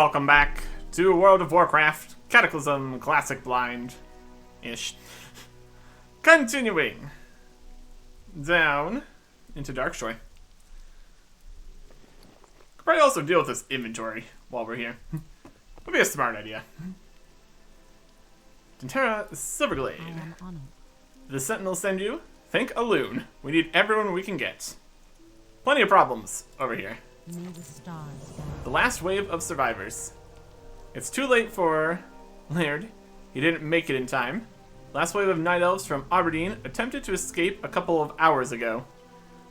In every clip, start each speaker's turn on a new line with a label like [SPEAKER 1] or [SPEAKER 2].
[SPEAKER 1] welcome back to World of Warcraft Cataclysm Classic Blind-ish. Continuing down into Darkshore. Could probably also deal with this inventory while we're here. Would be a smart idea. Dentera Silverglade. The Sentinels send you? Thank a loon. We need everyone we can get. Plenty of problems over here. The last wave of survivors. It's too late for Laird. He didn't make it in time. Last wave of Night Elves from Aberdeen attempted to escape a couple of hours ago.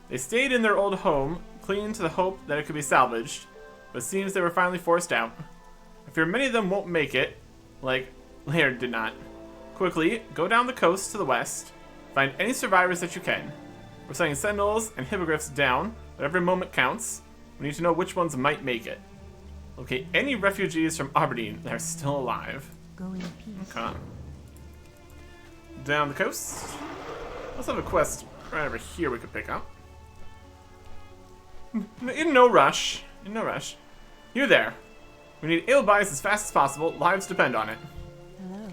[SPEAKER 1] They stayed in their old home, clinging to the hope that it could be salvaged, but it seems they were finally forced out. I fear many of them won't make it, like Laird did not. Quickly, go down the coast to the west. Find any survivors that you can. We're sending Sentinels and Hippogriffs down, but every moment counts. We need to know which ones might make it. Locate any refugees from Aberdeen that are still alive.
[SPEAKER 2] Go in peace.
[SPEAKER 1] Okay. Down the coast. Let's have a quest right over here we could pick up. In no rush. In no rush. You there. We need ale buys as fast as possible. Lives depend on it.
[SPEAKER 2] Hello.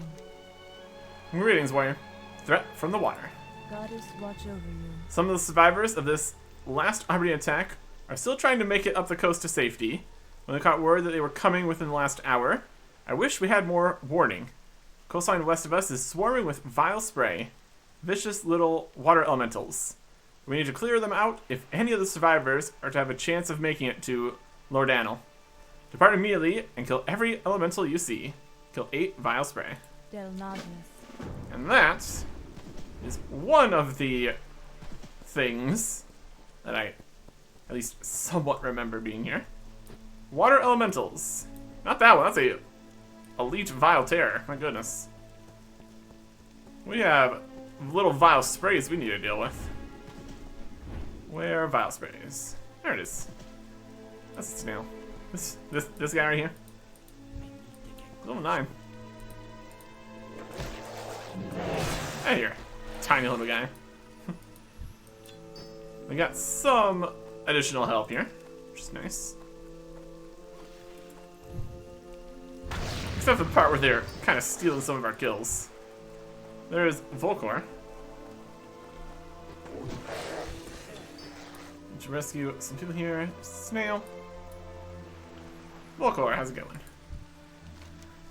[SPEAKER 1] Greetings, warrior. Threat from the water.
[SPEAKER 2] Goddess, watch over you.
[SPEAKER 1] Some of the survivors of this last Aberdeen attack are still trying to make it up the coast to safety. When they caught word that they were coming within the last hour, I wish we had more warning. Coastline west of us is swarming with vile spray. Vicious little water elementals. We need to clear them out if any of the survivors are to have a chance of making it to Lordanel. Depart immediately and kill every elemental you see. Kill 8 vile spray.
[SPEAKER 2] Del Nagus.
[SPEAKER 1] And that is one of the things that I at least somewhat remember being here. Water elementals. Not that one, that's a elite vile terror. My goodness. We have little vile sprays we need to deal with. Where are vile sprays? There it is. That's a snail. This guy right here. Level 9. Hey here. Tiny little guy. We got some additional help here, which is nice. Except for the part where they're kind of stealing some of our kills. There's Volkor. Need to rescue some people here. Snail. Volkor, how's it going?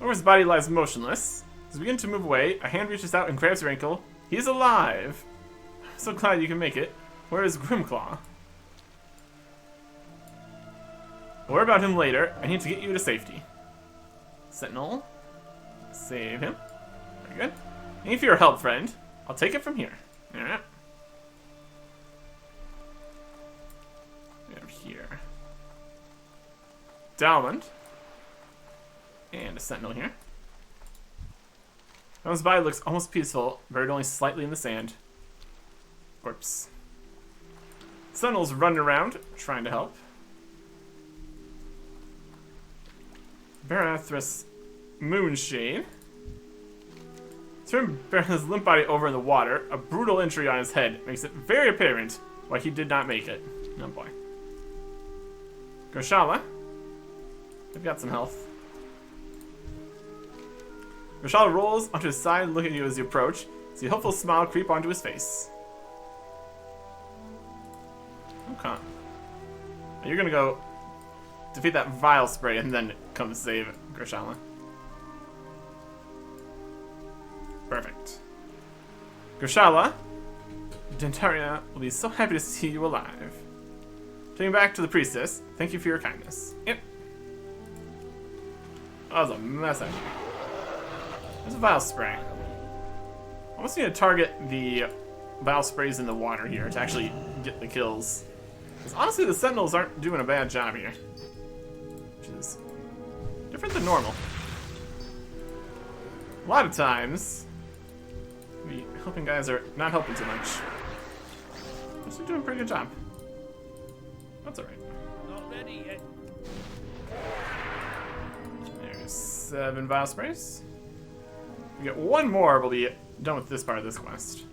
[SPEAKER 1] Volkor's body lies motionless. As we begin to move away, a hand reaches out and grabs your ankle. He's alive! I'm so glad you can make it. Where is Grimclaw? We'll worry about him later. I need to get you to safety. Sentinel. Save him. Very good. Thank you for your help, friend. I'll take it from here. Alright. We have here Dalmond. And a Sentinel here. Dalmond's body looks almost peaceful, buried only slightly in the sand. Corpse. Sentinel's running around, trying to help. Barathras Moonshade. Turn Barathras' limp body over in the water. A brutal injury on his head makes it very apparent why he did not make it. Oh boy. Grishala. They've got some health. Grishala rolls onto his side, looking at you as you approach. See a hopeful smile creep onto his face. Okay. You're gonna go defeat that vile spray and then come save Grishala. Perfect. Grishala, Dentaria will be so happy to see you alive. Taking back to the priestess, thank you for your kindness. Yep. That was a mess up. There's a vile spray. I almost need to target the vile sprays in the water here to actually get the kills. Because honestly, the Sentinels aren't doing a bad job here. Which is different than normal. A lot of times, the helping guys are not helping too much. Actually doing a pretty good job. That's alright.
[SPEAKER 3] Not ready yet.
[SPEAKER 1] There's 7 vile sprays. We get 1 more, we'll be done with this part of this quest.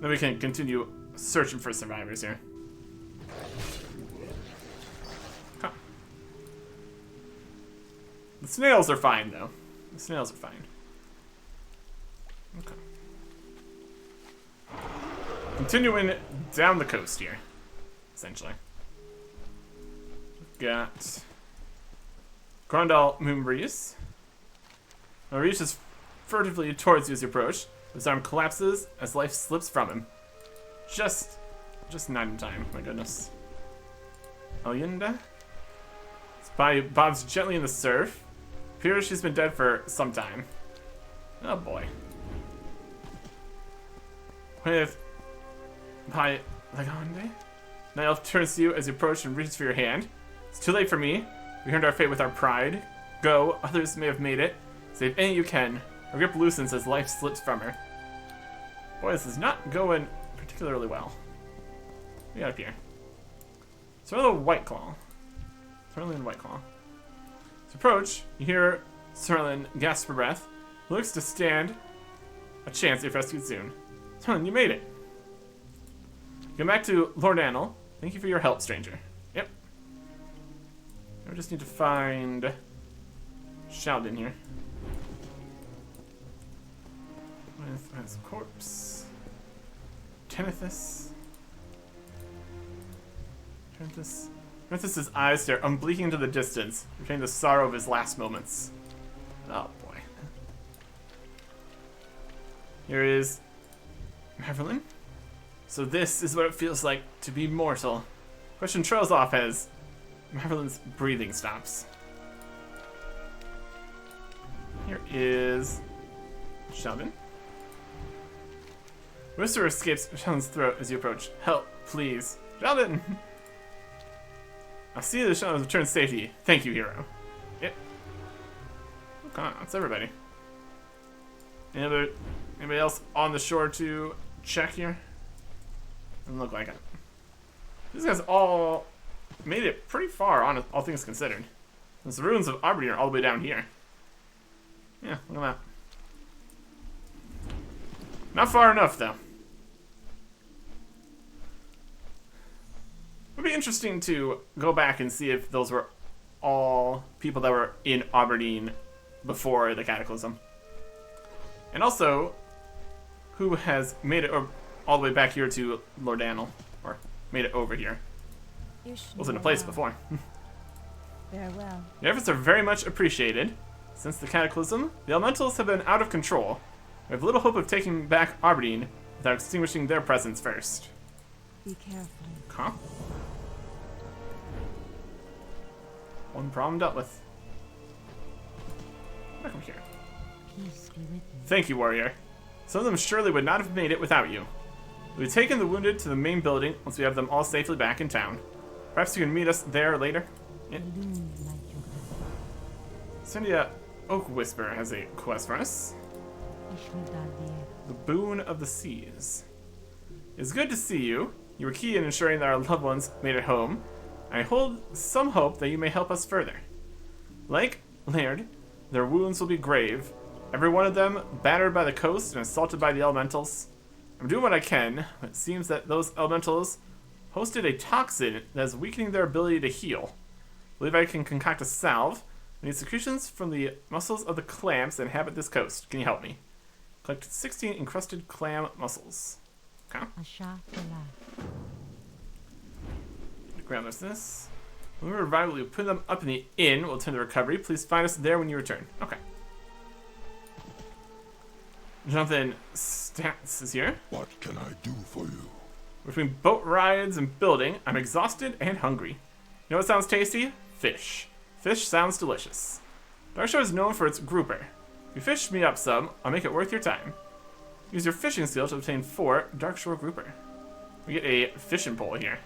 [SPEAKER 1] Then we can continue searching for survivors here. The snails are fine, though. The snails are fine. Okay. Continuing down the coast here, essentially. We've got Grondal Moonbreeze. Now reaches furtively towards you as you approach. His arm collapses as life slips from him. Just not in time, my goodness. Alyenda. His body bobs gently in the surf. Appears she's been dead for some time. Oh boy. With By Lagonde. Night Elf turns to you as you approach and reaches for your hand. It's too late for me. We earned our fate with our pride. Go, others may have made it. Save any you can. Her grip loosens as life slips from her. Boy, this is not going particularly well. What we got up here? Cerulean Whiteclaw. Cerulean Whiteclaw. As you approach, you hear Cerulean gasp for breath. He looks to stand a chance if rescued soon. Cerulean, you made it. Get back to Lord Anil. Thank you for your help, stranger. Yep. We just need to find Sheldon here. With his corpse. Tenethus. Tenethus' eyes stare unblinking into the distance, retaining the sorrow of his last moments. Oh boy. Here is Maverlin. So this is what it feels like to be mortal. Question trails off as Maverlin's breathing stops. Here is Sheldon. Whisper escapes Sheldon's throat as you approach. Help, please. Sheldon! I see that Sheldon has returned to safety. Thank you, hero. Yep. Okay, that's everybody. Anybody else on the shore to check here? Doesn't look like it. These guys all made it pretty far, on all things considered. Since the ruins of Aberdeen are all the way down here. Yeah, look at that. Not far enough, though. It would be interesting to go back and see if those were all people that were in Aberdeen before the Cataclysm. And also, who has made it all the way back here to Lord Anil, or made it over here. Wasn't a place before.
[SPEAKER 2] Farewell.
[SPEAKER 1] Your efforts are very much appreciated. Since the Cataclysm, the Elementals have been out of control. We have little hope of taking back Aberdeen without extinguishing their presence first.
[SPEAKER 2] Be careful.
[SPEAKER 1] Huh? One problem dealt with. Welcome here.
[SPEAKER 2] Peace be with you.
[SPEAKER 1] Thank you, warrior. Some of them surely would not have made it without you. We've taken the wounded to the main building once we have them all safely back in town. Perhaps you can meet us there later? Yeah. Cyndia Oak Whisper has a quest for us. The Boon of the Seas. It's good to see you. You were key in ensuring that our loved ones made it home. I hold some hope that you may help us further. Like Laird, their wounds will be grave. Every one of them battered by the coast and assaulted by the elementals. I'm doing what I can, but it seems that those elementals hosted a toxin that is weakening their ability to heal. I believe I can concoct a salve. I need secretions from the muscles of the clams that inhabit this coast. Can you help me? Collect 16 encrusted clam muscles. Okay. Grab this. When we revive, we'll put them up in the inn. We'll attend to recovery. Please find us there when you return. Okay. Jonathan Stats is here.
[SPEAKER 3] What can I do for you?
[SPEAKER 1] Between boat rides and building, I'm exhausted and hungry. You know what sounds tasty? Fish. Fish sounds delicious. Darkshore is known for its grouper. If you fish me up some, I'll make it worth your time. Use your fishing skill to obtain 4 Darkshore grouper. We get a fishing pole here.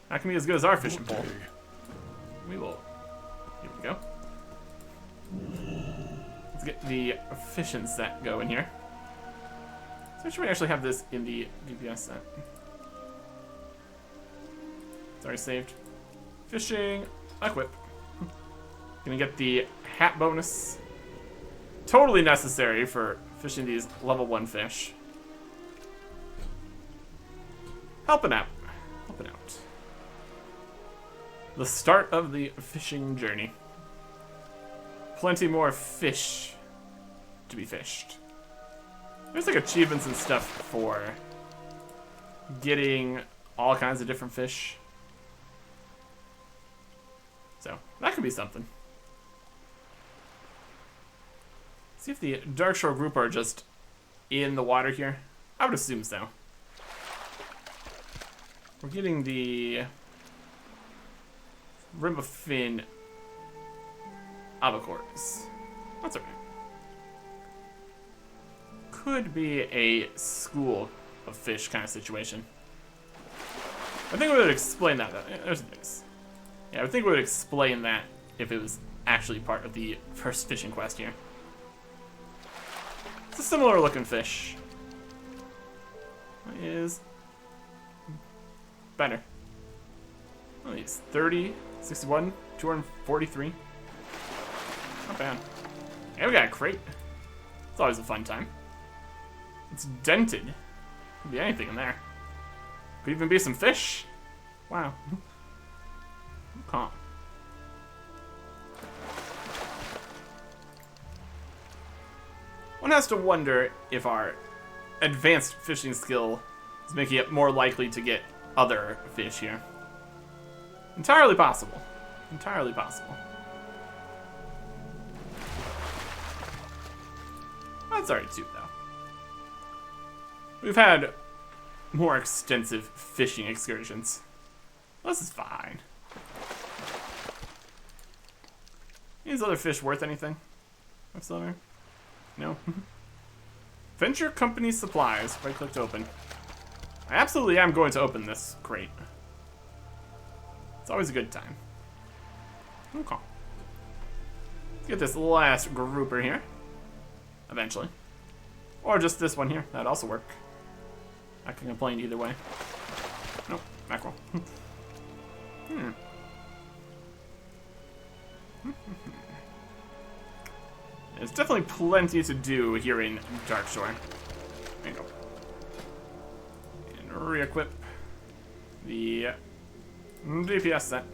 [SPEAKER 1] Not gonna be as good as our fishing pole. We will. Here we go. Let's get the fishing set going here. So should we actually have this in the DPS set? It's already saved. Fishing, equip. Gonna get the hat bonus. Totally necessary for fishing these level 1 fish. Helping out. Helping out. The start of the fishing journey. plenty more fish to be fished. There's like achievements and stuff for getting all kinds of different fish. So, that could be something. See if the Darkshore group are just in the water here. I would assume so. We're getting the Rim of Fin Albacores. That's alright. Could be a school of fish kind of situation. I think we would explain that. There's this. Yeah, I think we would explain that if it was actually part of the first fishing quest here. It's a similar looking fish. It is better. Oh, he's 30, 61, 243. Not bad. And we got a crate. It's always a fun time. It's dented. Could be anything in there. Could even be some fish. Wow. Calm. One has to wonder if our advanced fishing skill is making it more likely to get other fish here. Entirely possible. Entirely possible. That's alright too, though. We've had more extensive fishing excursions. This is fine. These other fish worth anything? What's the other? No. Venture Company Supplies. Right click to open. I absolutely am going to open this crate. It's always a good time. Okay. Let's get this last grouper here. Eventually. Or just this one here. That'd also work. I can complain either way. Nope. Mackerel. There's definitely plenty to do here in Darkshore. There you go. And re-equip the DPS set.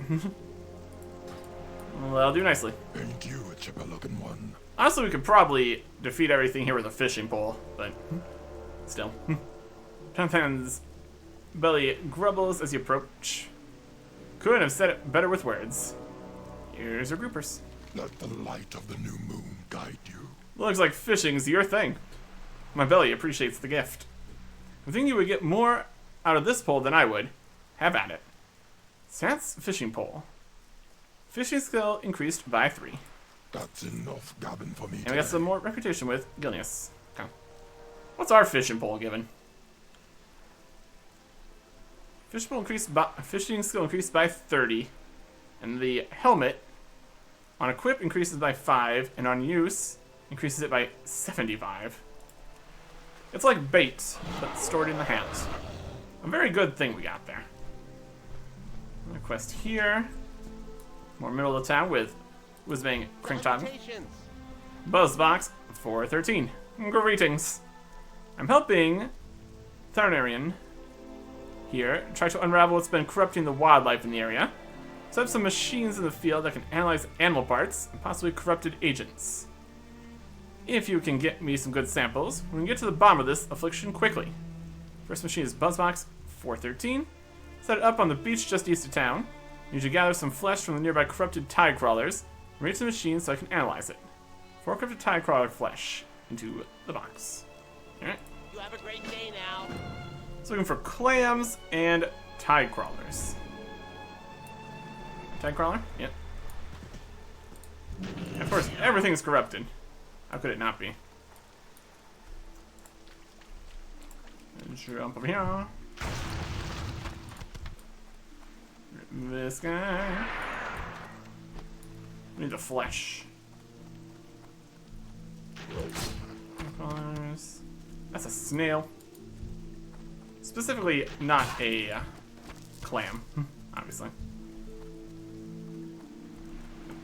[SPEAKER 1] Well, that'll do nicely.
[SPEAKER 3] Ain't you a chipper looking one?
[SPEAKER 1] Honestly, we could probably defeat everything here with a fishing pole, but still. Jonathan's belly grumbles as you approach. Couldn't have said it better with words. Here's your groupers.
[SPEAKER 3] Let the light of the new moon guide you.
[SPEAKER 1] Looks like fishing's your thing. My belly appreciates the gift. I think you would get more out of this pole than I would. Have at it. Stats fishing pole. Fishing skill increased by 3.
[SPEAKER 3] That's enough gabbing for me.
[SPEAKER 1] And we got some more reputation with Gilneas. Okay. What's our fishing pole given? Fishing skill increased by 30. And the helmet on equip increases by 5, and on use increases it by 75. It's like bait, but stored in the hat. A very good thing we got there. Another quest here. More middle of the town with Whizbang Crankton. Buzzbox 413. Greetings. I'm helping Tharnarian here try to unravel what's been corrupting the wildlife in the area. Set up some machines in the field that can analyze animal parts and possibly corrupted agents. If you can get me some good samples, we can get to the bottom of this affliction quickly. First machine is Buzzbox 413. Set it up on the beach just east of town. You need to gather some flesh from the nearby corrupted tide crawlers and reach the machine so I can analyze it. 4 corrupted tide crawler flesh into the box. Alright.
[SPEAKER 4] You have a great day now.
[SPEAKER 1] So looking for clams and tide crawlers. Tide crawler? Yep. And of course, everything's corrupted. How could it not be? And jump over here. This guy. We need the flesh. Crawlers. That's a snail. Specifically, not a clam, obviously.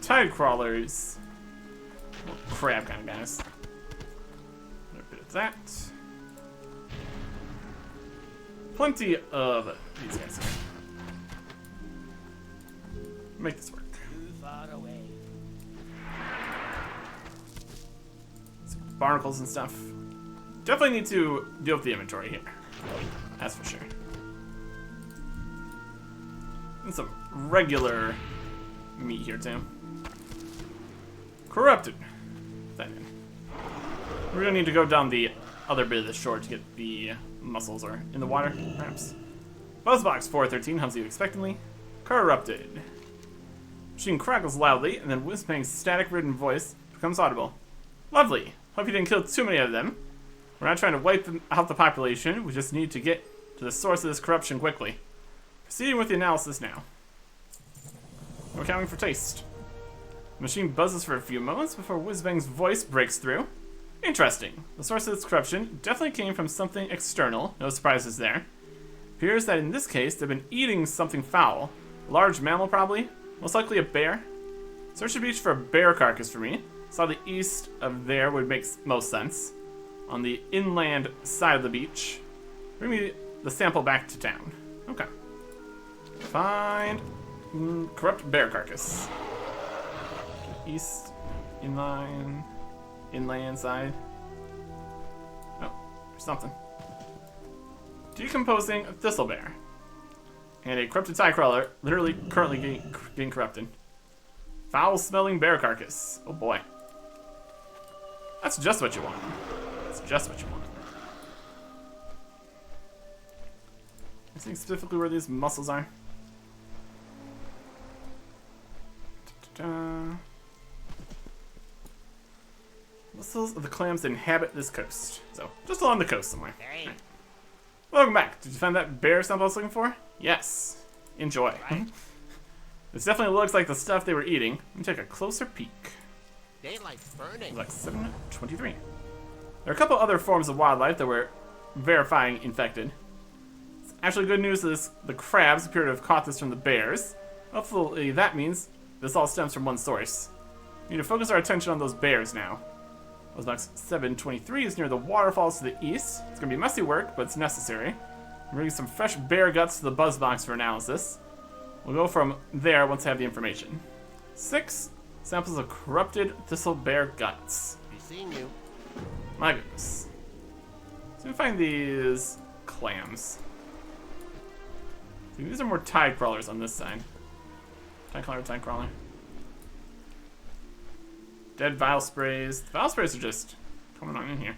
[SPEAKER 1] Tide crawlers. Crab kind of guys. A bit of that. Plenty of these guys here. Make this work.
[SPEAKER 4] Too far away.
[SPEAKER 1] barnacles and stuff. Definitely need to deal with the inventory here. That's for sure. And some regular meat here too. Corrupted. That in. We're gonna need to go down the other bit of the shore to get the mussels, or in the water, perhaps. Buzzbox 413 hums you expectantly. Corrupted. Machine crackles loudly, and then Whizbang's static-ridden voice becomes audible. Lovely. Hope you didn't kill too many of them. We're not trying to wipe out the population. We just need to get to the source of this corruption quickly. Proceeding with the analysis now. We're counting for taste. The machine buzzes for a few moments before Whizbang's voice breaks through. Interesting. The source of this corruption definitely came from something external. No surprises there. Appears that in this case, they've been eating something foul. A large mammal, probably. Most likely a bear. Search the beach for a bear carcass for me. South east of there would make most sense. On the inland side of the beach. Bring me the sample back to town. Okay. Find corrupt bear carcass. East, inland side. Oh, there's something. Decomposing thistle bear. And a corrupted tie crawler, literally currently getting corrupted. Foul smelling bear carcass. Oh boy. That's just what you want. That's just what you want. I think specifically where these mussels are. Da-da-da. Mussels of the clams that inhabit this coast. So, just along the coast somewhere.
[SPEAKER 4] Hey.
[SPEAKER 1] Right. Welcome back. Did you find that bear sample I was looking for? Yes. Enjoy.
[SPEAKER 4] Right.
[SPEAKER 1] This definitely looks like the stuff they were eating. Let me take a closer peek.
[SPEAKER 4] Daylight's burning.
[SPEAKER 1] Like 723. There are a couple other forms of wildlife that we're verifying infected. It's actually good news that the crabs appear to have caught this from the bears. Hopefully that means this all stems from one source. We need to focus our attention on those bears now. Buzzbox 723 is near the waterfalls to the east. It's going to be messy work, but it's necessary. I'm bringing some fresh bear guts to the Buzzbox for analysis. We'll go from there once I have the information. 6 samples of corrupted thistle bear guts.
[SPEAKER 4] Be seeing you.
[SPEAKER 1] My goodness. So we find these clams. See, these are more tide crawlers on this side. Tide crawler, tide crawler. Dead vial sprays. The vial sprays are just coming on in here.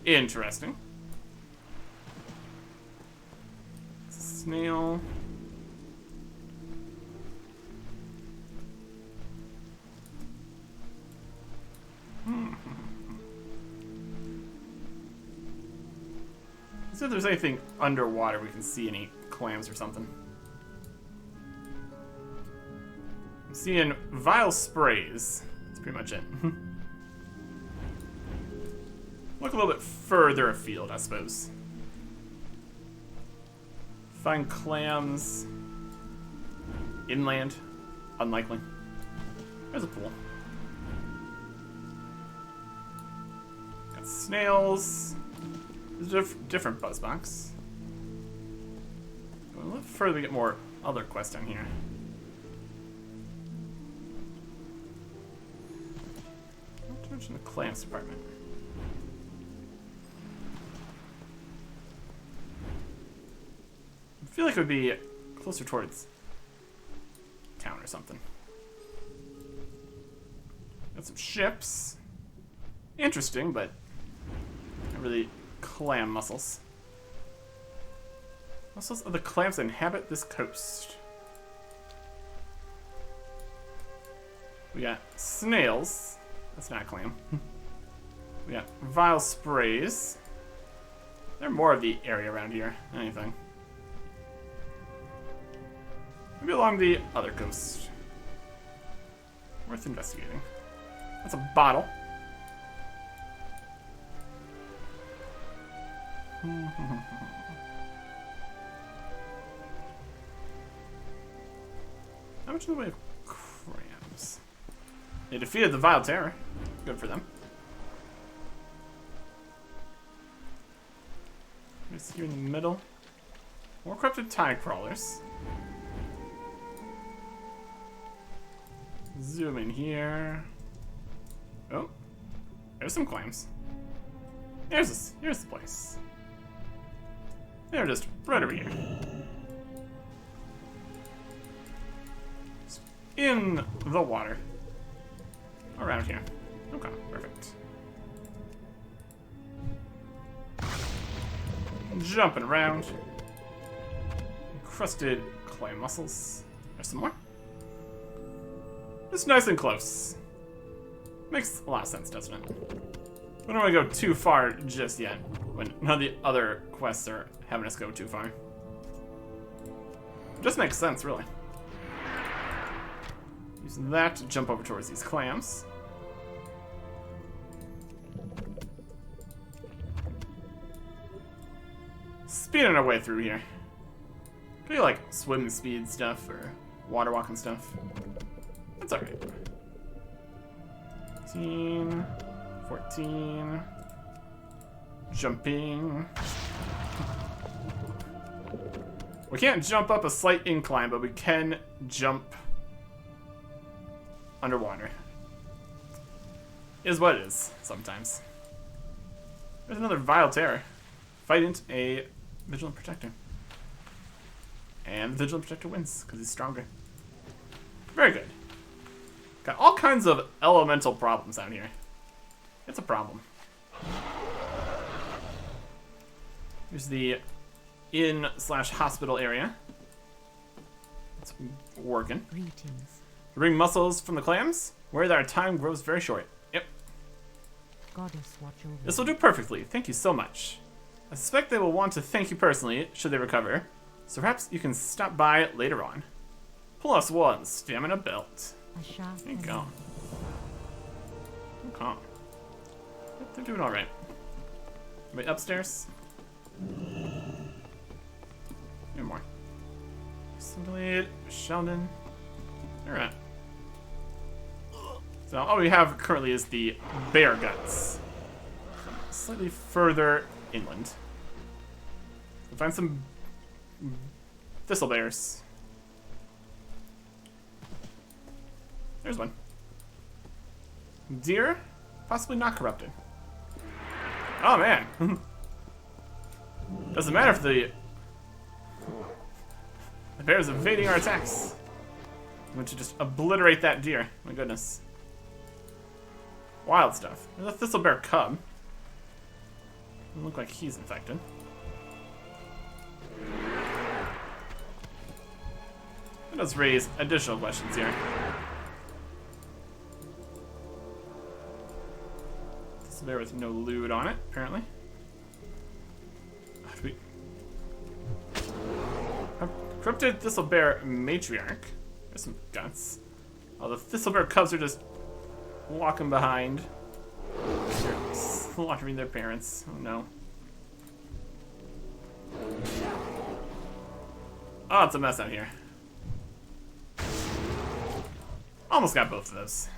[SPEAKER 1] Interesting. It's a snail. Let's see if there's anything underwater we can see, any clams or something. I'm seeing vial sprays. That's pretty much it. Look a little bit further afield, I suppose. Find clams. Inland. Unlikely. There's a pool. Got snails. There's a different buzzbox. Go a little further to get more other quests down here. Not to mention the clams department. I feel like it would be closer towards town or something. Got some ships. Interesting, but not really clam mussels. Mussels of the clams that inhabit this coast. We got snails. That's not a clam. We got vial sprays. There are more of the area around here than anything. Maybe along the other coast. Worth investigating. That's a bottle. How much in the way of crabs? They defeated the Vile Terror. Good for them. It's here in the middle. More corrupted tide crawlers. Zoom in here. Oh. There's some clams. Here's the place. They're just right over here. Just in the water. Around here. Okay, perfect. Jumping around. Encrusted clay mussels. There's some more. Just nice and close. Makes a lot of sense, doesn't it? We don't want to go too far just yet, when none of the other quests are having us go too far. Just makes sense, really. Using that to jump over towards these clams. Speeding our way through here. Could be like swim speed stuff or water walking stuff. That's alright. 15, 14. Jumping. We can't jump up a slight incline, but we can jump underwater. Is what it is, sometimes. There's another Vile Terror. Fighting a Vigilant Protector. And the Vigilant Protector wins, because he's stronger. Very good. Got all kinds of elemental problems out here. It's a problem. Here's the inn/hospital area. It's working.
[SPEAKER 2] Greetings.
[SPEAKER 1] Bring mussels from the clams, where our time grows very short. Yep.
[SPEAKER 2] Goddess watch over.
[SPEAKER 1] This will do perfectly. Thank you so much. I suspect they will want to thank you personally, should they recover. So perhaps you can stop by later on. +1 stamina belt.
[SPEAKER 2] A shaft.
[SPEAKER 1] There you go. Okay. Yep, they're doing alright. Wait, upstairs? Here more. Cinderlade, Sheldon. Alright. So all we have currently is the bear guts. Slightly further inland. We'll find some thistle bears. There's one. Deer? Possibly not corrupted. Oh man. Doesn't matter if the bear's evading our attacks. I'm going to just obliterate that deer. My goodness. Wild stuff. There's a thistle bear cub. Doesn't look like he's infected. That does raise additional questions here. Thistle bear with no loot on it, apparently. Corrupted thistle bear matriarch. There's some guts. Oh, the thistle bear cubs are just walking behind. They're slaughtering their parents. Oh no. Oh, it's a mess out here. Almost got both of those.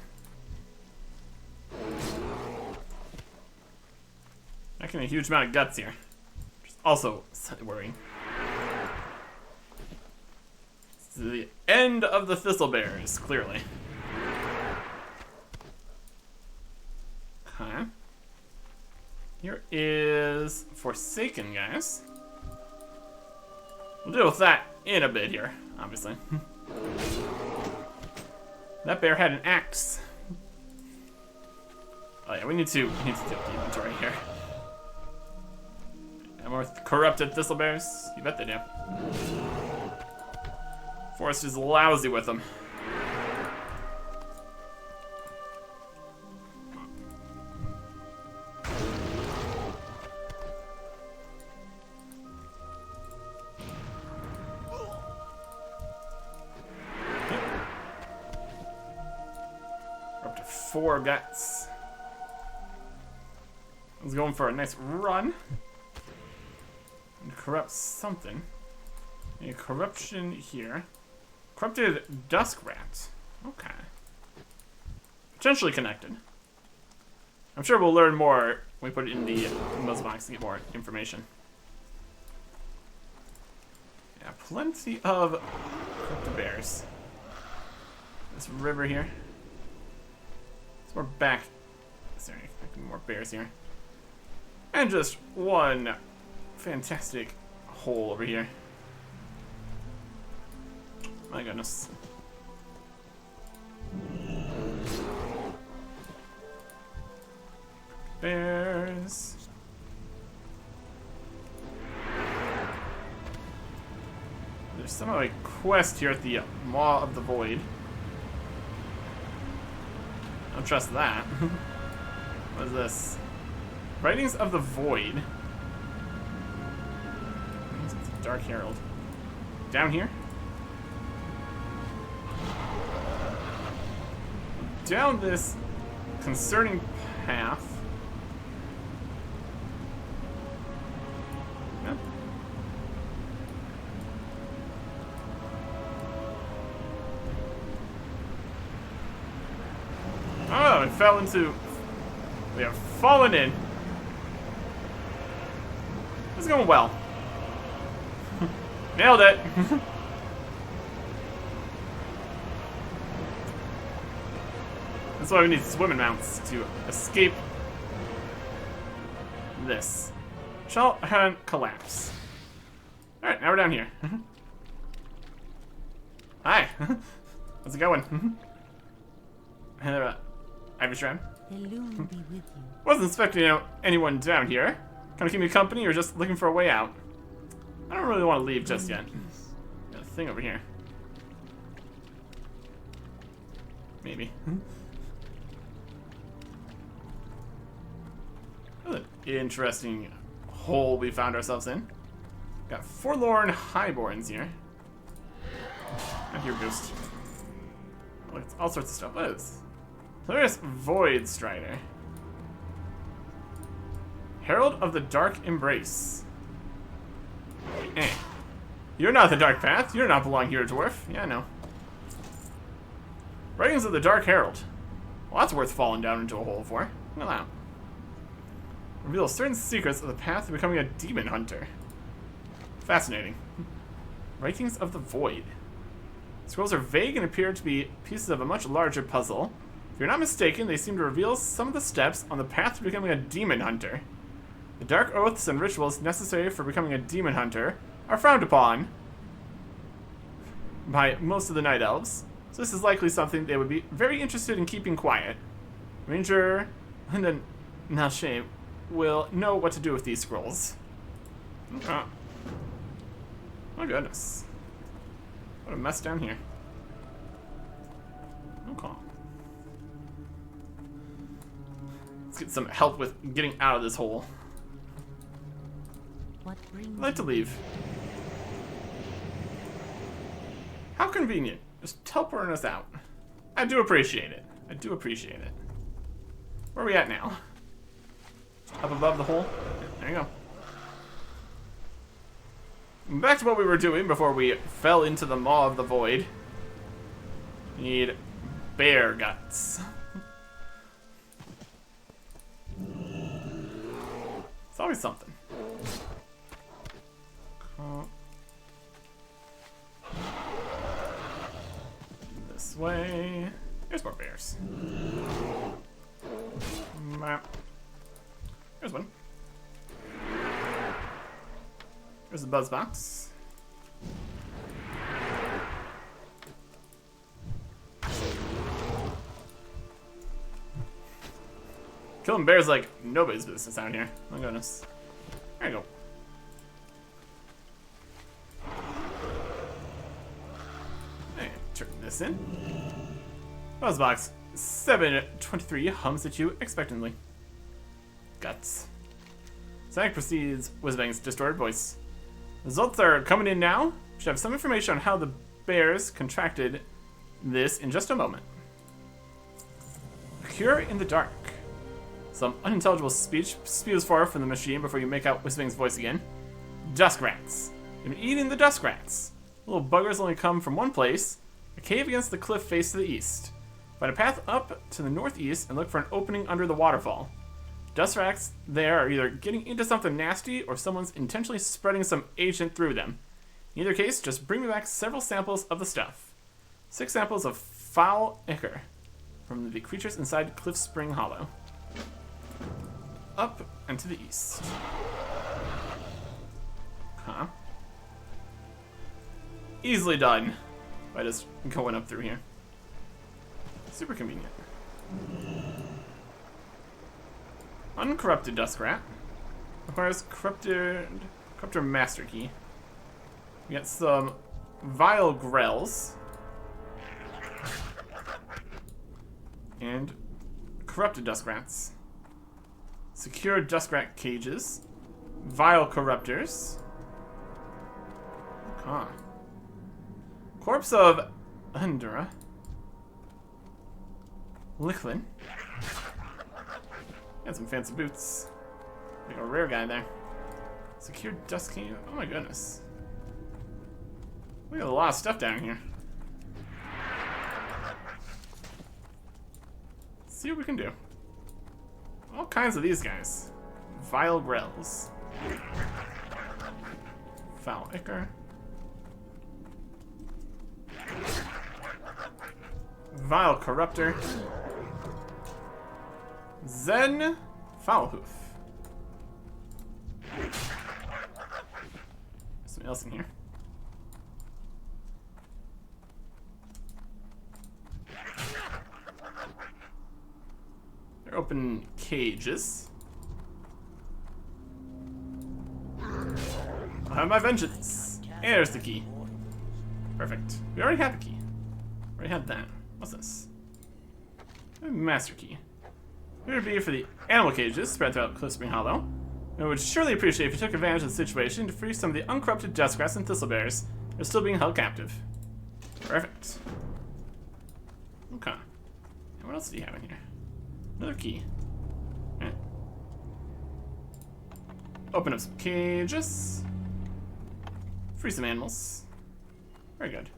[SPEAKER 1] Making a huge amount of guts here. Which is also slightly worrying. It's the end of the thistle bears, clearly. Okay. Here is Forsaken, guys. We'll deal with that in a bit here, obviously. That bear had an axe. Oh yeah, we need to take the inventory here. And more corrupted thistle bears? You bet they do. Forest is lousy with them. We're up to 4 guts. I was going for a nice run. And corrupt something. A corruption here. Corrupted dusk rat. Okay. Potentially connected. I'm sure we'll learn more when we put it in the muzzle box to get more information. Yeah, plenty of corrupted bears. This river here. So we're back Is there any more bears here? And just one fantastic hole over here. My goodness. Bears. There's somehow a quest here at the Maw of the Void. I don't trust that. What is this? Writings of the Void. Writings of the Dark Herald. Down here? Down this concerning path. Yeah. Oh, it fell into... We have fallen in. It's going well. Nailed it. That's why we need swimming mounts to escape this. Shall collapse. Alright, now we're down here. Hi. How's it going? Irish Ram.
[SPEAKER 2] The loom be with you.
[SPEAKER 1] Wasn't expecting anyone down here. Kind of keep me company or just looking for a way out? I don't really want to leave just yet. Got a thing over here. Maybe. What an interesting hole we found ourselves in. Got forlorn highborns here. I hear ghost. Look, it's all sorts of stuff. What is this? Hilarious Void Strider. Herald of the Dark Embrace. Eh. You're not the Dark Path. You do not belong here, dwarf. Yeah, I know. Writings of the Dark Herald. Well, that's worth falling down into a hole for. Look at that. Reveals certain secrets of the path to becoming a demon hunter. Fascinating. Writings of the Void. Scrolls are vague and appear to be pieces of a much larger puzzle. If you're not mistaken, they seem to reveal some of the steps on the path to becoming a demon hunter. The dark oaths and rituals necessary for becoming a demon hunter are frowned upon by most of the Night Elves, so this is likely something they would be very interested in keeping quiet. Ranger Lyndon Nalshay will know what to do with these scrolls. Oh. My goodness. What a mess down here. Okay. Let's get some help with getting out of this hole.
[SPEAKER 2] What brings
[SPEAKER 1] I'd like to leave. How convenient. Just teleporting us out. I do appreciate it. I do appreciate it. Where are we at now? Up above the hole? There you go. Back to what we were doing before we fell into the maw of the void. We need bear guts. It's always something. This way. Here's more bears. Map. Here's one. Here's the buzz box. Killing bears like nobody's business out here. My goodness. There you go. Hey, turn this in. Buzz box 723 hums at you expectantly. Guts. Sonic proceeds Whizbang's distorted voice. Results are coming in now. We should have some information on how the bears contracted this in just a moment. A cure in the dark. Some unintelligible speech spews forth from the machine before you make out Whizbang's voice again. Dusk rats. They've been eating the dusk rats. Little buggers only come from one place, a cave against the cliff face to the east. Find a path up to the northeast and look for an opening under the waterfall. Dust rats there are either getting into something nasty or someone's intentionally spreading some agent through them. In either case, just bring me back several samples of the stuff. 6 samples of foul ichor from the creatures inside Cliff Spring Hollow. up and to the east. Huh. Easily done by just going up through here. Super convenient. Uncorrupted Duskrat. Requires corruptor master key. We got some vile grells. And corrupted Duskrats. Secure Duskrat cages. Vile corruptors. Huh. Corpse of Undra. Lichlin. Got some fancy boots. Like a rare guy there. Secure Dusk Key. Oh my goodness. We got a lot of stuff down here. Let's see what we can do. All kinds of these guys. Vile Grells. Foul Ichor. Vile Corruptor. Zen Foulhoof. Something else in here. They're open cages. I'll have my vengeance. And there's the key. Perfect. We already have a key. Already had that. What's this? Master key. Here would be for the animal cages spread throughout Cliffspring Hollow. I would surely appreciate if you took advantage of the situation to free some of the uncorrupted Dustgrass and Thistlebears that are still being held captive. Perfect. Okay. And what else do you have in here? Another key. Alright. Open up some cages. Free some animals. Very good.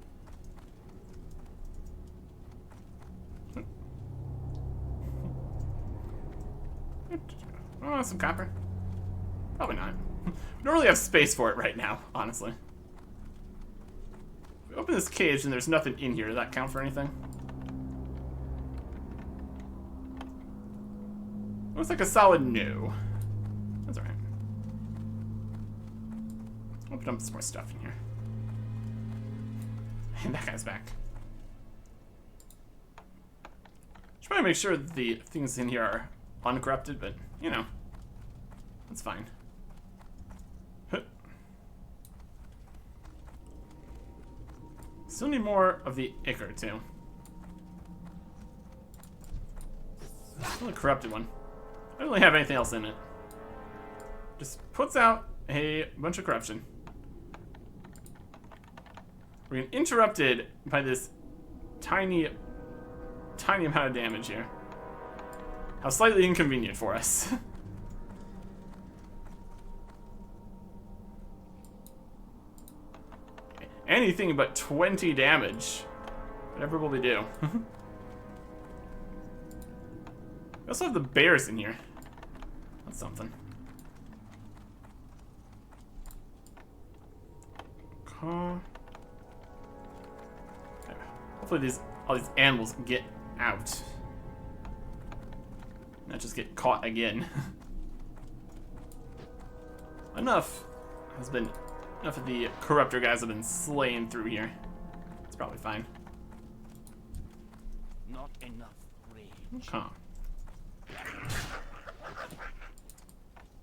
[SPEAKER 1] Oh, some copper. Probably not. We don't really have space for it right now, honestly. If we open this cage and there's nothing in here, does that count for anything? Looks like a solid no. That's alright. Open up some more stuff in here. And that guy's back. Should probably make sure the things in here are uncorrupted, but, you know, that's fine. Still need more of the Ichor, too. Still a corrupted one. I don't really have anything else in it. Just puts out a bunch of corruption. We're getting interrupted by this tiny amount of damage here. How slightly inconvenient for us. Anything but 20 damage. Whatever will we do? We also have the bears in here. That's something. Okay. Hopefully all these animals get out. Not just get caught again. Enough of the corruptor guys have been slain through here. It's probably fine.
[SPEAKER 4] Not enough rage.
[SPEAKER 1] Okay.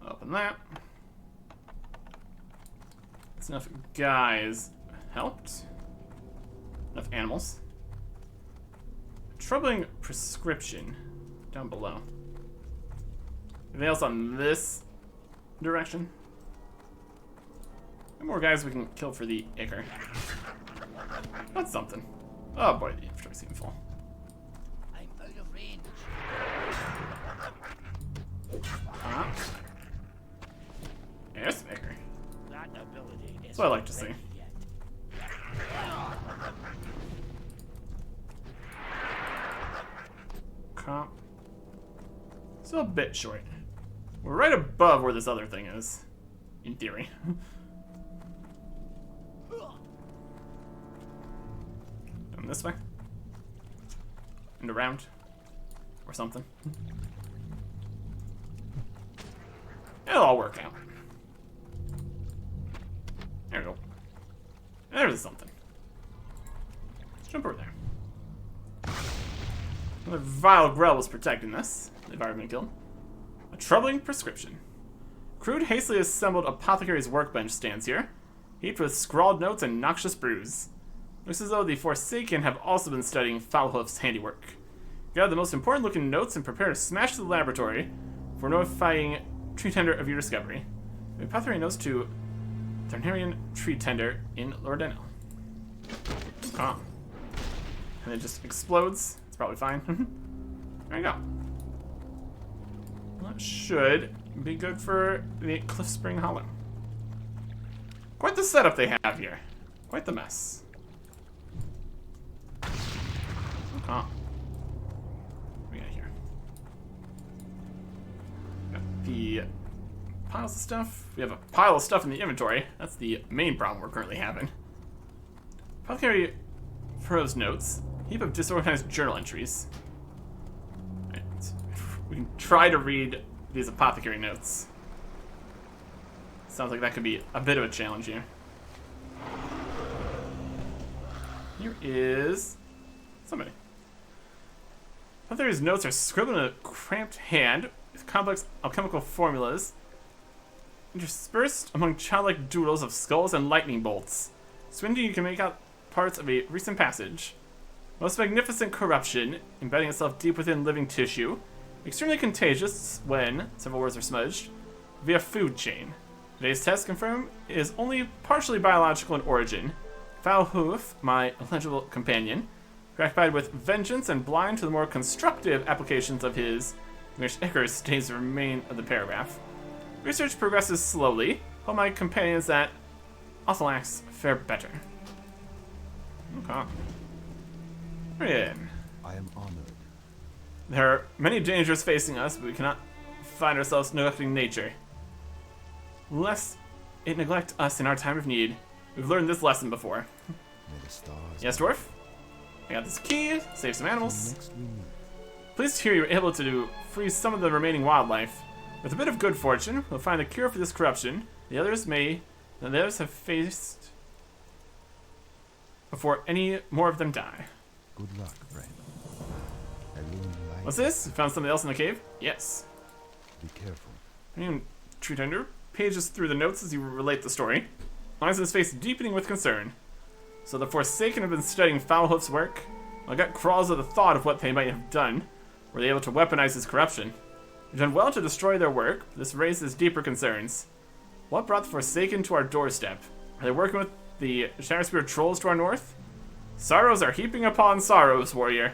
[SPEAKER 1] Open that. That's enough guys helped. Enough animals. Troubling prescription down below. Anything else on this direction? Any more guys we can kill for the Ichor. That's something. Oh boy, the inventory seems full.
[SPEAKER 4] I'm out of range.
[SPEAKER 1] There's some Ichor.
[SPEAKER 4] That ability is
[SPEAKER 1] That's what I like to see.
[SPEAKER 4] yet.
[SPEAKER 1] Okay. Still a bit short. We're right above where this other thing is. In theory. Down this way. And around. Or something. It'll all work out. There we go. There's something. Let's jump over there. Another vile grell was protecting this. They've already been killed. A troubling prescription. Crude, hastily assembled apothecary's workbench stands here, heaped with scrawled notes and noxious brews. Looks as though the Forsaken have also been studying Foulhoof's handiwork. Gather the most important looking notes and prepare to smash the laboratory for notifying tree tender of your discovery. The apothecary notes to Tharnarian tree tender in Lordeno. Oh. And it just explodes. It's probably fine. There you go. Well, that should be good for the Cliff Spring Hollow. Quite the setup they have here. Quite the mess. Oh. What we got here? Got the piles of stuff. We have a pile of stuff in the inventory. That's the main problem we're currently having. Apothecary prose notes. Heap of disorganized journal entries. Right. We can try to read these apothecary notes. Sounds like that could be a bit of a challenge here. Here is somebody. Apothecary's notes are scribbled in a cramped hand with complex alchemical formulas interspersed among childlike doodles of skulls and lightning bolts. Squinting, you can make out parts of a recent passage. Most magnificent corruption, embedding itself deep within living tissue. Extremely contagious when, several words are smudged, via food chain. Today's test confirmed is only partially biological in origin. Foulhoof, my illegible companion, preoccupied with vengeance and blind to the more constructive applications of his, which Icarus states remain of the paragraph. Research progresses slowly, while my companions that Othalax fare better. Okay. We're in.
[SPEAKER 3] I am honored.
[SPEAKER 1] There are many dangers facing us, but we cannot find ourselves neglecting nature. Lest it neglect us in our time of need. We've learned this lesson before.
[SPEAKER 3] May the stars.
[SPEAKER 1] Yes, dwarf? I got this key, save some animals.
[SPEAKER 3] Next we meet.
[SPEAKER 1] Pleased to hear you were able to free some of the remaining wildlife. With a bit of good fortune, we'll find a cure for this corruption. The others have faced before any more of them die.
[SPEAKER 3] Good luck, friend. Illuminate.
[SPEAKER 1] What's this? You found something else in the cave? Yes.
[SPEAKER 3] Be careful.
[SPEAKER 1] True Tender pages through the notes as you relate the story. Lines in his face deepening with concern. So the Forsaken have been studying Foulhoof's work? My gut crawls at the thought of what they might have done. Were they able to weaponize his corruption? We've done well to destroy their work, but this raises deeper concerns. What brought the Forsaken to our doorstep? Are they working with the Shadowspear trolls to our north? Sorrows are heaping upon sorrows, warrior.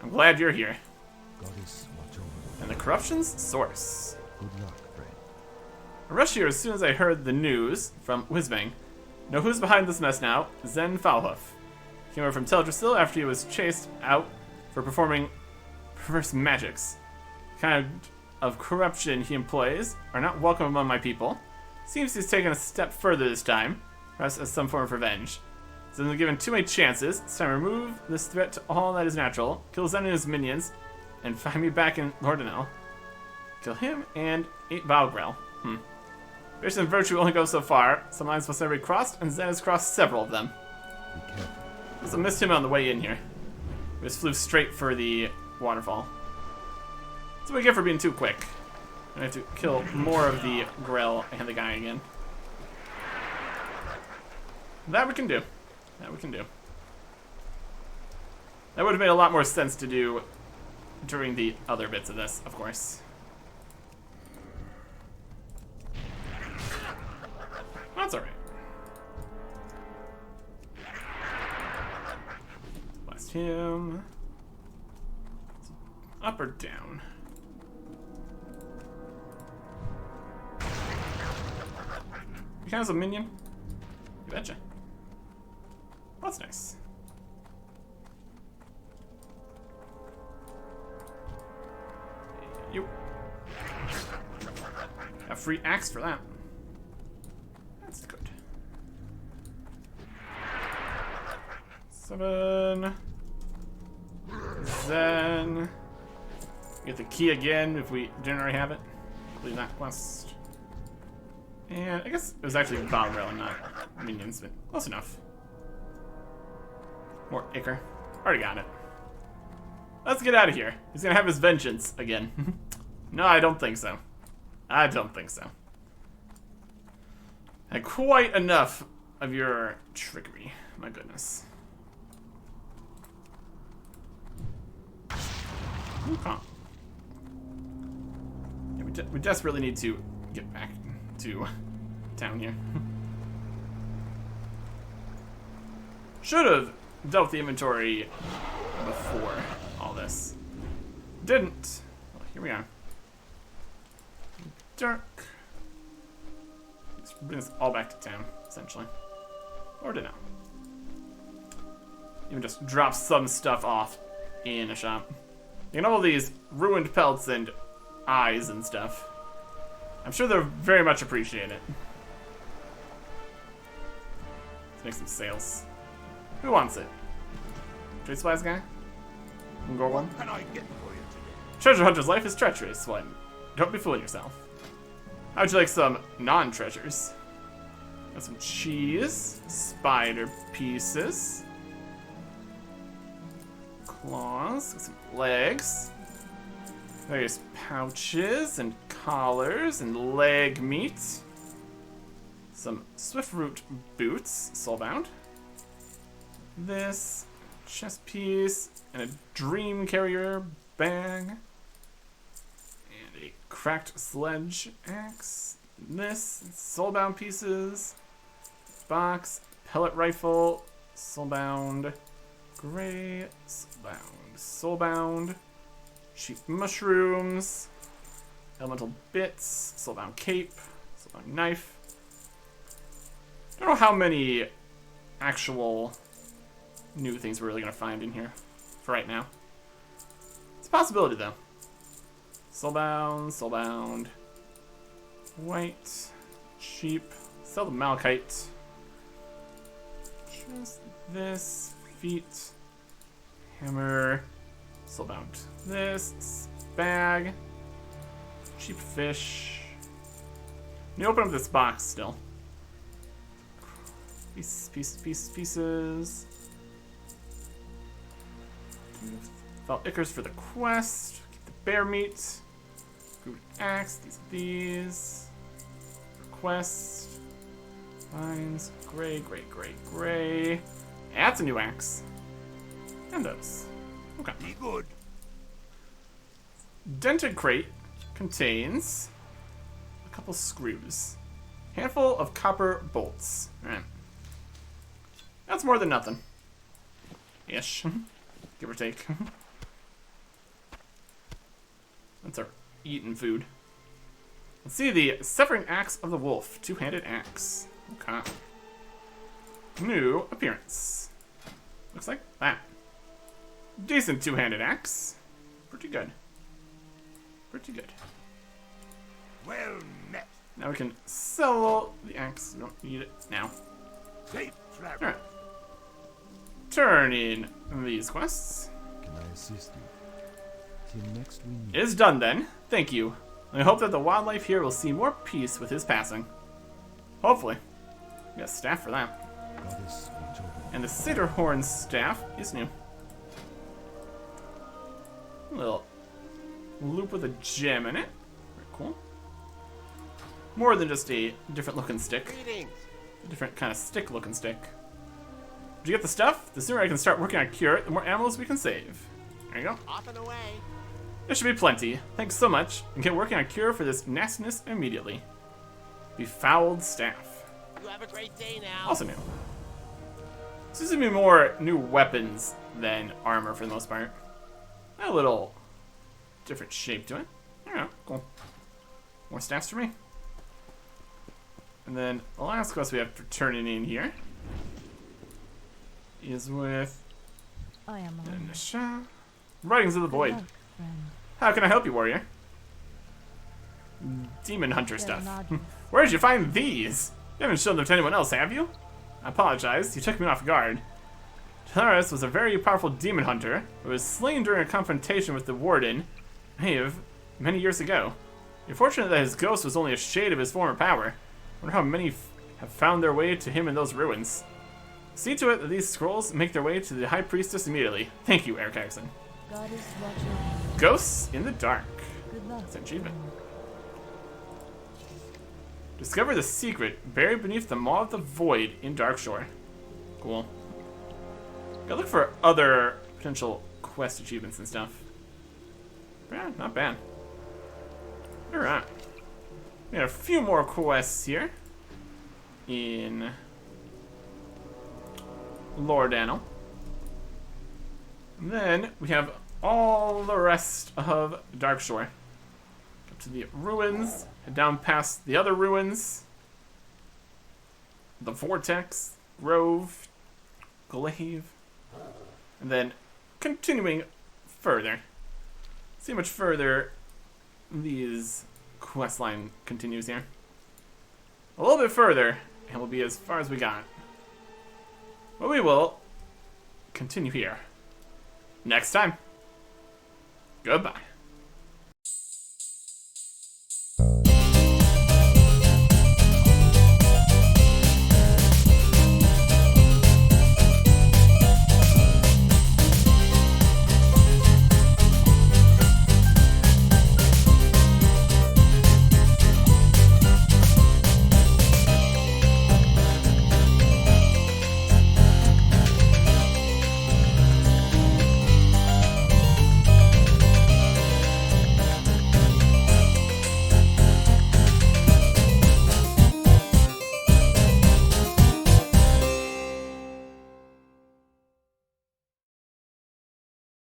[SPEAKER 1] I'm glad you're here.
[SPEAKER 3] Goddess, watch over.
[SPEAKER 1] And the corruption's source.
[SPEAKER 3] Good luck, friend.
[SPEAKER 1] I rushed here as soon as I heard the news from Whizbang. Know who's behind this mess now? Zen Foulhoof. Came over from Teldrassil after he was chased out for performing perverse magics. The kind of corruption he employs are not welcome among my people. Seems he's taken a step further this time, perhaps as some form of revenge. Zen was given too many chances. It's time to remove this threat to all that is natural, kill Zen and his minions, and find me back in Lordanel. Kill him and 8 Valgrel. Vision and virtue only go so far. Some lines must never be crossed, and Zen has crossed several of them.
[SPEAKER 3] Be careful.
[SPEAKER 1] Must have missed him on the way in here. We just flew straight for the waterfall. That's what we get for being too quick. I have to kill more of the Grell and the guy again. That we can do. That we can do. That would have made a lot more sense to do during the other bits of this, of course. That's alright. Blast him. Up or down? You count as a minion? You betcha. That's nice. You. A free axe for that. That's good. 7. Then get the key again if we didn't already have it. Leave that quest. And I guess it was actually Valril and not minions, but close enough. More Ichor. Already got it. Let's get out of here. He's gonna have his vengeance again. No, I don't think so. I don't think so. Had quite enough of your trickery. My goodness. Okay. Yeah, we desperately need to get back to town here. Should have dealt with the inventory before all this. Didn't. Well, here we are. Dark. Let's bring this all back to town, essentially. Or to now. Even just drop some stuff off in a shop. You know, all these ruined pelts and eyes and stuff. I'm sure they'll very much appreciate it. Let's make some sales. Who wants it? Trade supplies guy? Gorgon?
[SPEAKER 4] Can I get for you today?
[SPEAKER 1] Treasure hunter's life is treacherous, one. Don't be fooling yourself. How would you like some non-treasures? Got some cheese, spider pieces, claws, got some legs, various pouches and collars and leg meat, some swift-root boots, soulbound, this chest piece, and a dream carrier bag, and a cracked sledge axe, this, soulbound pieces, box, pellet rifle, soulbound, gray, soulbound, cheap mushrooms, elemental bits, soulbound cape, soulbound knife. I don't know how many actual new things we're really gonna find in here for right now. It's a possibility though. Soulbound, soulbound, white, cheap, sell the malachite. Just this, feet, hammer, soulbound. This, bag, cheap fish. Let me open up this box still. Pieces. Felt Ichors for the quest. Keep the bear meat. Good axe. These. Quest. Lines. Gray. That's a new axe. And those. Okay.
[SPEAKER 4] Be good.
[SPEAKER 1] Dented crate contains a couple screws. Handful of copper bolts. Alright. That's more than nothing. Ish. Give or take. That's our eaten food. Let's see the Severing Axe of the Wolf. Two-handed axe. Okay. New appearance. Looks like that. Decent two-handed axe. Pretty good. Pretty good.
[SPEAKER 4] Well met.
[SPEAKER 1] Now we can sell the axe. We don't need it now.
[SPEAKER 4] Safe travel.
[SPEAKER 1] Alright. Turn in these quests.
[SPEAKER 3] Can I assist you? Till next we meet.
[SPEAKER 1] It is done then. Thank you. I hope that the wildlife here will see more peace with his passing. Hopefully. We got staff for that.
[SPEAKER 3] Goddess, watch over.
[SPEAKER 1] And the Sederhorn staff is new. A little loop with a gem in it. Very cool. More than just a different looking stick.
[SPEAKER 4] Greetings.
[SPEAKER 1] A different kind of stick looking stick. Did you get the stuff? The sooner I can start working on Cure, the more animals we can save. There you go.
[SPEAKER 4] Off and away.
[SPEAKER 1] There should be plenty. Thanks so much. And get working on Cure for this nastiness immediately. Befouled staff.
[SPEAKER 4] You have a great day now.
[SPEAKER 1] Also new. Seems to be more new weapons than armor for the most part. A little different shape to it. Alright, cool. More staffs for me. And then the last quest we have for turning in here is with
[SPEAKER 2] I am on.
[SPEAKER 1] Nisha. Writings of the Void.
[SPEAKER 2] Hello, friend.
[SPEAKER 1] How can I help you, warrior? Demon hunter stuff.
[SPEAKER 2] Nadu.
[SPEAKER 1] Where did you find these? You haven't shown them to anyone else, have you? I apologize. You took me off guard. Taurus was a very powerful demon hunter who was slain during a confrontation with the warden many years ago. You're fortunate that his ghost was only a shade of his former power. Wonder how many have found their way to him in those ruins. See to it that these scrolls make their way to the High Priestess immediately. Thank you, Eric Erickson.
[SPEAKER 2] God is watching.
[SPEAKER 1] Ghosts in the Dark.
[SPEAKER 2] Good luck.
[SPEAKER 1] That's an achievement. Discover the secret buried beneath the Maw of the Void in Darkshore. Cool. Gotta look for other potential quest achievements and stuff. Yeah, not bad. Alright. We got a few more quests here in Lordano. And then we have all the rest of Darkshore. Up to the ruins, head down past the other ruins, the Vortex, Grove, Glaive, and then continuing further. See how much further these quest line continues here. A little bit further, and we'll be as far as we got. But we will continue here next time. Goodbye.